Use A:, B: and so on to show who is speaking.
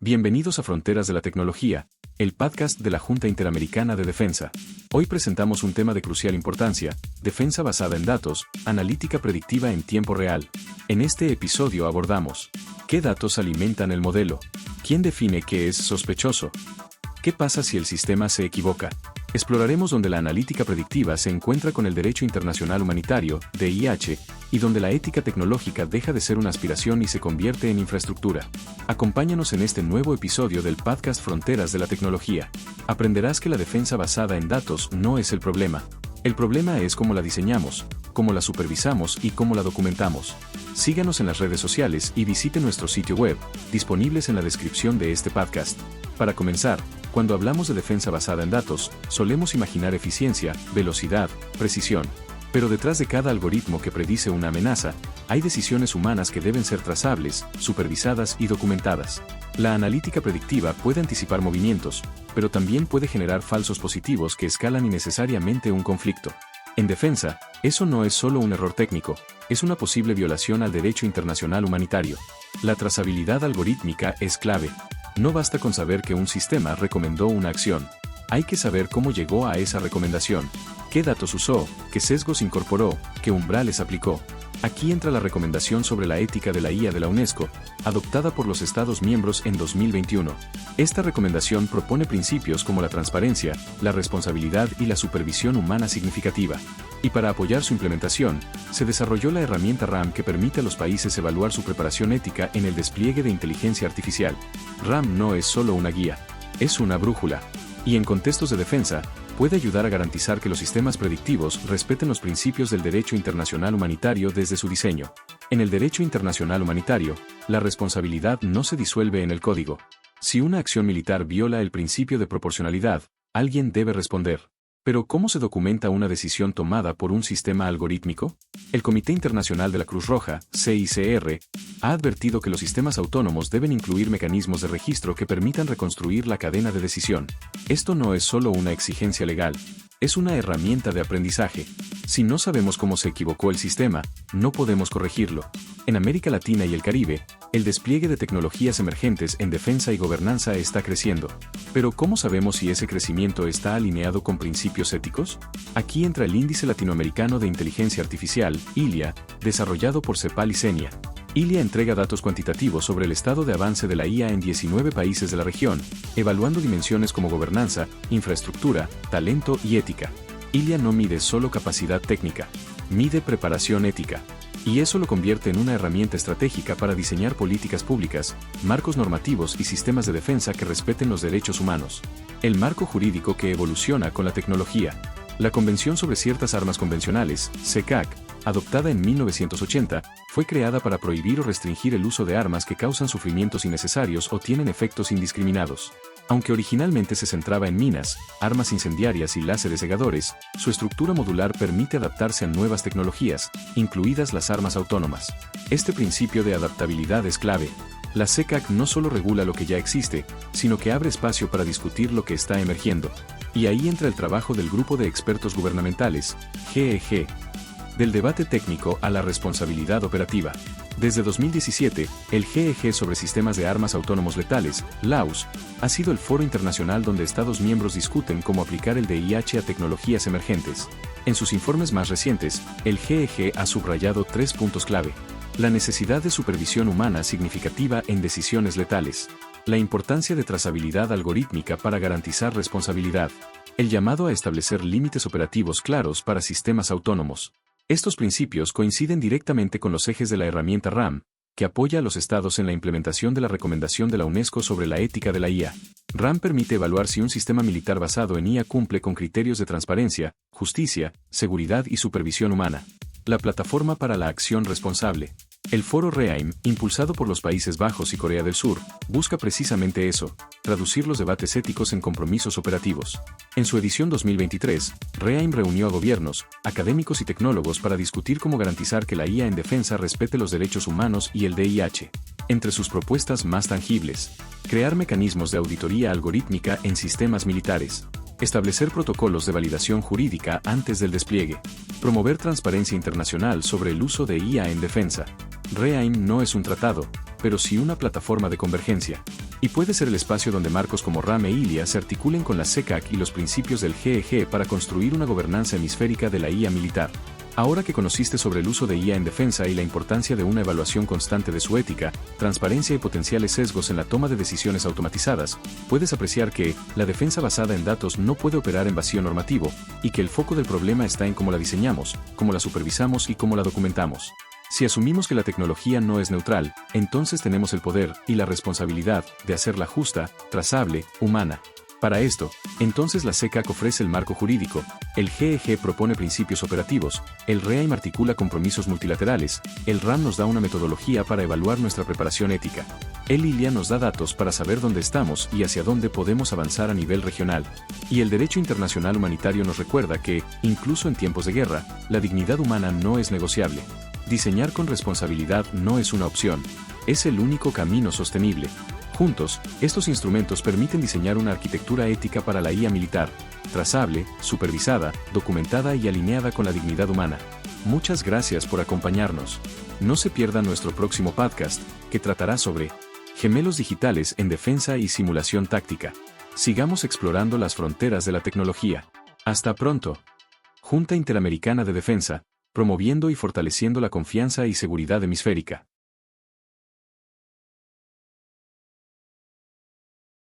A: Bienvenidos a Fronteras de la Tecnología, el podcast de la Junta Interamericana de Defensa. Hoy presentamos un tema de crucial importancia: defensa basada en datos, analítica predictiva en tiempo real. En este episodio abordamos: ¿qué datos alimentan el modelo? ¿Quién define qué es sospechoso? ¿Qué pasa si el sistema se equivoca? Exploraremos donde la analítica predictiva se encuentra con el derecho internacional humanitario, DIH, y donde la ética tecnológica deja de ser una aspiración y se convierte en infraestructura. Acompáñanos en este nuevo episodio del podcast Fronteras de la Tecnología. Aprenderás que la defensa basada en datos no es el problema. El problema es cómo la diseñamos, cómo la supervisamos y cómo la documentamos. Síganos en las redes sociales y visite nuestro sitio web, disponibles en la descripción de este podcast. Para comenzar, cuando hablamos de defensa basada en datos, solemos imaginar eficiencia, velocidad, precisión. Pero detrás de cada algoritmo que predice una amenaza, hay decisiones humanas que deben ser trazables, supervisadas y documentadas. La analítica predictiva puede anticipar movimientos, pero también puede generar falsos positivos que escalan innecesariamente un conflicto. En defensa, eso no es solo un error técnico, es una posible violación al derecho internacional humanitario. La trazabilidad algorítmica es clave. No basta con saber que un sistema recomendó una acción. Hay que saber cómo llegó a esa recomendación, qué datos usó, qué sesgos incorporó, qué umbrales aplicó. Aquí entra la recomendación sobre la ética de la IA de la UNESCO, adoptada por los Estados miembros en 2021. Esta recomendación propone principios como la transparencia, la responsabilidad y la supervisión humana significativa. Y para apoyar su implementación, se desarrolló la herramienta RAM que permite a los países evaluar su preparación ética en el despliegue de inteligencia artificial. RAM no es solo una guía, es una brújula. Y en contextos de defensa, puede ayudar a garantizar que los sistemas predictivos respeten los principios del derecho internacional humanitario desde su diseño. En el derecho internacional humanitario, la responsabilidad no se disuelve en el código. Si una acción militar viola el principio de proporcionalidad, alguien debe responder. Pero ¿cómo se documenta una decisión tomada por un sistema algorítmico? El Comité Internacional de la Cruz Roja, CICR, ha advertido que los sistemas autónomos deben incluir mecanismos de registro que permitan reconstruir la cadena de decisión. Esto no es solo una exigencia legal, es una herramienta de aprendizaje. Si no sabemos cómo se equivocó el sistema, no podemos corregirlo. En América Latina y el Caribe, el despliegue de tecnologías emergentes en defensa y gobernanza está creciendo. Pero ¿cómo sabemos si ese crecimiento está alineado con principios éticos? Aquí entra el Índice Latinoamericano de Inteligencia Artificial, ILIA, desarrollado por CEPAL y CENIA. ILIA entrega datos cuantitativos sobre el estado de avance de la IA en 19 países de la región, evaluando dimensiones como gobernanza, infraestructura, talento y ética. ILIA no mide solo capacidad técnica, mide preparación ética. Y eso lo convierte en una herramienta estratégica para diseñar políticas públicas, marcos normativos y sistemas de defensa que respeten los derechos humanos. El marco jurídico que evoluciona con la tecnología. La Convención sobre Ciertas Armas Convencionales, CECAC, adoptada en 1980, fue creada para prohibir o restringir el uso de armas que causan sufrimientos innecesarios o tienen efectos indiscriminados. Aunque originalmente se centraba en minas, armas incendiarias y láseres cegadores, su estructura modular permite adaptarse a nuevas tecnologías, incluidas las armas autónomas. Este principio de adaptabilidad es clave. La CECAC no solo regula lo que ya existe, sino que abre espacio para discutir lo que está emergiendo. Y ahí entra el trabajo del Grupo de Expertos Gubernamentales, GEG. Del debate técnico a la responsabilidad operativa. Desde 2017, el GEG sobre sistemas de armas autónomos letales, LAUS, ha sido el foro internacional donde Estados miembros discuten cómo aplicar el DIH a tecnologías emergentes. En sus informes más recientes, el GEG ha subrayado 3 puntos clave: la necesidad de supervisión humana significativa en decisiones letales, la importancia de trazabilidad algorítmica para garantizar responsabilidad, el llamado a establecer límites operativos claros para sistemas autónomos. Estos principios coinciden directamente con los ejes de la herramienta RAM, que apoya a los estados en la implementación de la recomendación de la UNESCO sobre la ética de la IA. RAM permite evaluar si un sistema militar basado en IA cumple con criterios de transparencia, justicia, seguridad y supervisión humana. La plataforma para la acción responsable. El foro REAIM, impulsado por los Países Bajos y Corea del Sur, busca precisamente eso: traducir los debates éticos en compromisos operativos. En su edición 2023, REAIM reunió a gobiernos, académicos y tecnólogos para discutir cómo garantizar que la IA en defensa respete los derechos humanos y el DIH. Entre sus propuestas más tangibles: crear mecanismos de auditoría algorítmica en sistemas militares, establecer protocolos de validación jurídica antes del despliegue, promover transparencia internacional sobre el uso de IA en defensa. REAIM no es un tratado, pero sí una plataforma de convergencia. Y puede ser el espacio donde marcos como RAM e ILIA se articulen con la SECAC y los principios del GEG para construir una gobernanza hemisférica de la IA militar. Ahora que conociste sobre el uso de IA en defensa y la importancia de una evaluación constante de su ética, transparencia y potenciales sesgos en la toma de decisiones automatizadas, puedes apreciar que la defensa basada en datos no puede operar en vacío normativo, y que el foco del problema está en cómo la diseñamos, cómo la supervisamos y cómo la documentamos. Si asumimos que la tecnología no es neutral, entonces tenemos el poder y la responsabilidad de hacerla justa, trazable, humana. Para esto, entonces la SECAC ofrece el marco jurídico, el GEG propone principios operativos, el REAIM articula compromisos multilaterales, el RAM nos da una metodología para evaluar nuestra preparación ética. El ILIA nos da datos para saber dónde estamos y hacia dónde podemos avanzar a nivel regional. Y el derecho internacional humanitario nos recuerda que, incluso en tiempos de guerra, la dignidad humana no es negociable. Diseñar con responsabilidad no es una opción, es el único camino sostenible. Juntos, estos instrumentos permiten diseñar una arquitectura ética para la IA militar, trazable, supervisada, documentada y alineada con la dignidad humana. Muchas gracias por acompañarnos. No se pierdan nuestro próximo podcast, que tratará sobre gemelos digitales en defensa y simulación táctica. Sigamos explorando las fronteras de la tecnología. Hasta pronto. Junta Interamericana de Defensa, promoviendo y fortaleciendo la confianza y seguridad hemisférica.